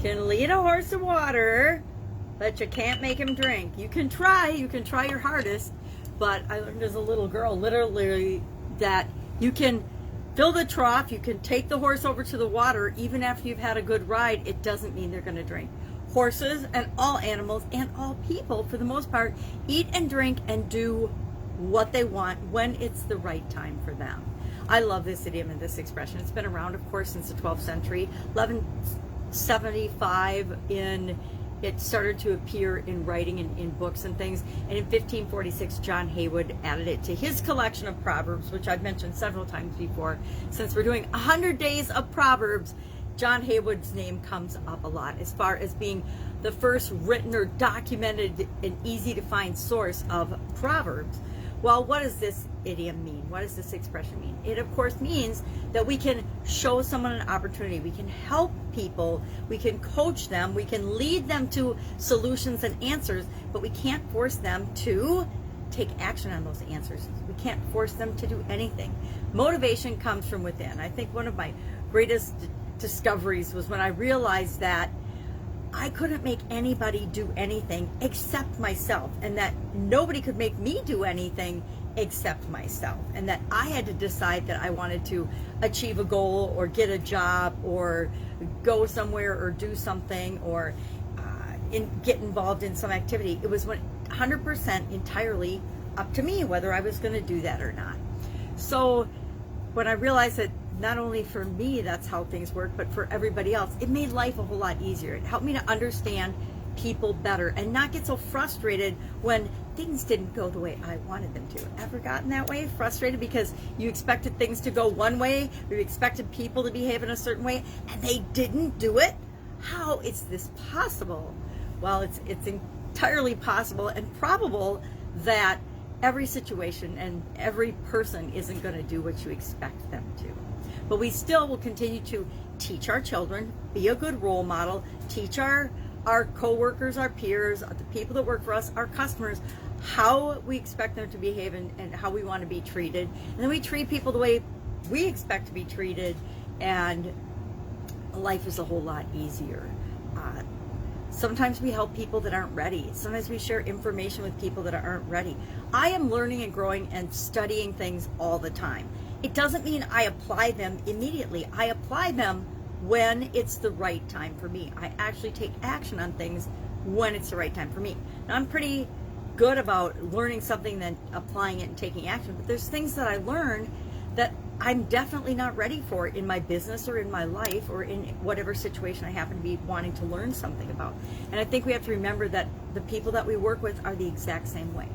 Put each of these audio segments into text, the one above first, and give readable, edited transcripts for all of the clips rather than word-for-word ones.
can lead a horse to water, but you can't make him drink. You can try your hardest, but I learned as a little girl, literally, that you can fill the trough, you can take the horse over to the water, even after you've had a good ride, it doesn't mean they're gonna drink. Horses and all animals and all people, for the most part, eat and drink and do what they want when it's the right time for them. I love this idiom and this expression. It's been around, of course, since the 12th century. 1175 it started to appear in writing in books and things. And in 1546, John Haywood added it to his collection of Proverbs, which I've mentioned several times before. Since we're doing 100 days of Proverbs, John Haywood's name comes up a lot as far as being the first written or documented and easy to find source of Proverbs. Well, what does this idiom mean? What does this expression mean? It, of course, means that we can show someone an opportunity. We can help people. We can coach them. We can lead them to solutions and answers, but we can't force them to take action on those answers. We can't force them to do anything. Motivation comes from within. I think one of my greatest discoveries was when I realized that I couldn't make anybody do anything except myself, and that nobody could make me do anything except myself, and that I had to decide that I wanted to achieve a goal or get a job or go somewhere or do something or get involved in some activity. It was 100% entirely up to me whether I was going to do that or not. So when I realized that not only for me that's how things work, but for everybody else, it made life a whole lot easier. It helped me to understand people better and not get so frustrated when things didn't go the way I wanted them to. Ever gotten that way? Frustrated because you expected things to go one way, or you expected people to behave in a certain way, and they didn't do it? How is this possible? Well, it's entirely possible and probable that every situation and every person isn't going to do what you expect them to. But we still will continue to teach our children, be a good role model, teach our co-workers, our peers, the people that work for us, our customers, how we expect them to behave and how we want to be treated. And then we treat people the way we expect to be treated, and life is a whole lot easier. Sometimes we help people that aren't ready. Sometimes we share information with people that aren't ready. I am learning and growing and studying things all the time. It doesn't mean I apply them immediately. I apply them when it's the right time for me. I actually take action on things when it's the right time for me. Now, I'm pretty good about learning something, then applying it and taking action, but there's things that I learn that I'm definitely not ready for in my business or in my life or in whatever situation I happen to be wanting to learn something about. And I think we have to remember that the people that we work with are the exact same way.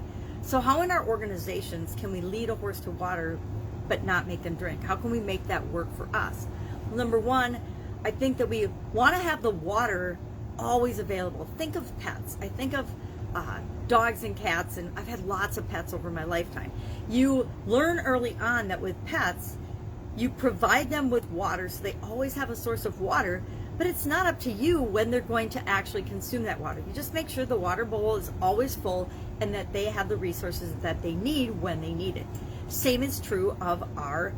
So how in our organizations can we lead a horse to water but not make them drink? How can we make that work for us? Well, number one, I think that we want to have the water always available. Think of pets. I think of dogs and cats, and I've had lots of pets over my lifetime. You learn early on that with pets, you provide them with water, so they always have a source of water, but it's not up to you when they're going to actually consume that water. You just make sure the water bowl is always full and that they have the resources that they need when they need it. Same is true of our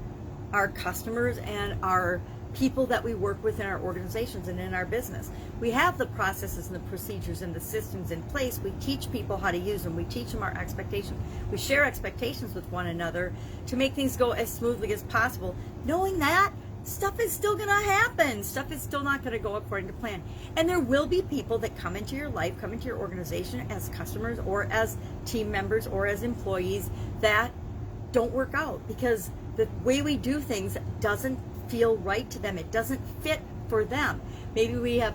customers and our people that we work with in our organizations and in our business. We have the processes and the procedures and the systems in place. We teach people how to use them. We teach them our expectations. We share expectations with one another to make things go as smoothly as possible, knowing that stuff is still going to happen. Stuff is still not going to go according to plan. And there will be people that come into your life, come into your organization as customers or as team members or as employees that don't work out because the way we do things doesn't feel right to them. It doesn't fit for them. Maybe we have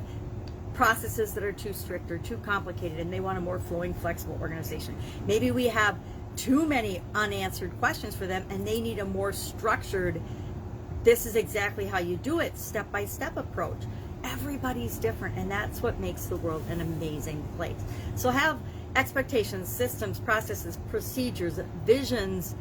processes that are too strict or too complicated and they want a more flowing, flexible organization. Maybe we have too many unanswered questions for them and they need a more structured, this is exactly how you do it, step-by-step approach. Everybody's different, and that's what makes the world an amazing place. So have expectations, systems, processes, procedures, visions,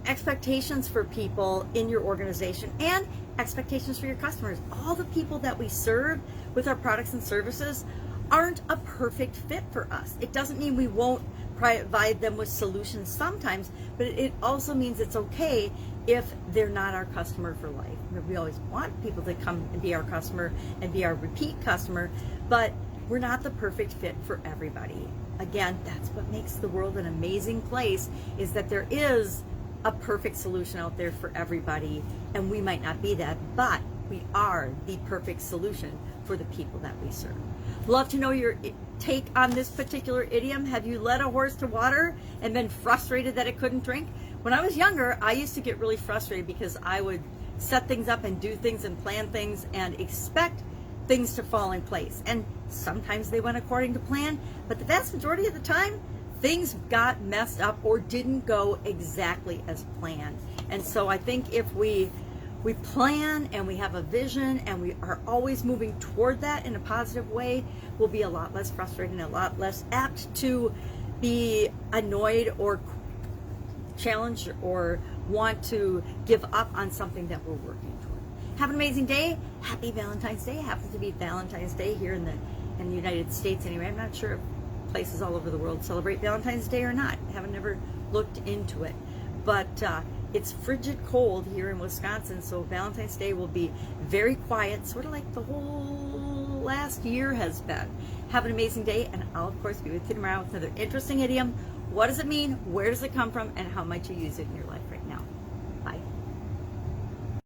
expectations for people in your organization and expectations for your customers. All the people that we serve with our products and services aren't a perfect fit for us. It doesn't mean we won't provide them with solutions sometimes, but it also means it's okay if they're not our customer for life. We always want people to come and be our customer and be our repeat customer, but we're not the perfect fit for everybody. Again, that's what makes the world an amazing place, is that there is a perfect solution out there for everybody, and we might not be that, but we are the perfect solution for the people that we serve. Love to know your take on this particular idiom. Have you led a horse to water and been frustrated that it couldn't drink? When I was younger, I used to get really frustrated because I would set things up and do things and plan things and expect things to fall in place. And sometimes they went according to plan, but the vast majority of the time, things got messed up or didn't go exactly as planned. And so I think if we plan and we have a vision and we are always moving toward that in a positive way, we'll be a lot less frustrated and a lot less apt to be annoyed or challenged or want to give up on something that we're working toward. Have an amazing day. Happy Valentine's Day. It happens to be Valentine's Day here in the United States anyway. I'm not sure if places all over the world celebrate Valentine's Day or not. I haven't never looked into it. But it's frigid cold here in Wisconsin, so Valentine's Day will be very quiet, sort of like the whole last year has been. Have an amazing day, and I'll, of course, be with you tomorrow with another interesting idiom. What does it mean? Where does it come from? And how might you use it in your life right now?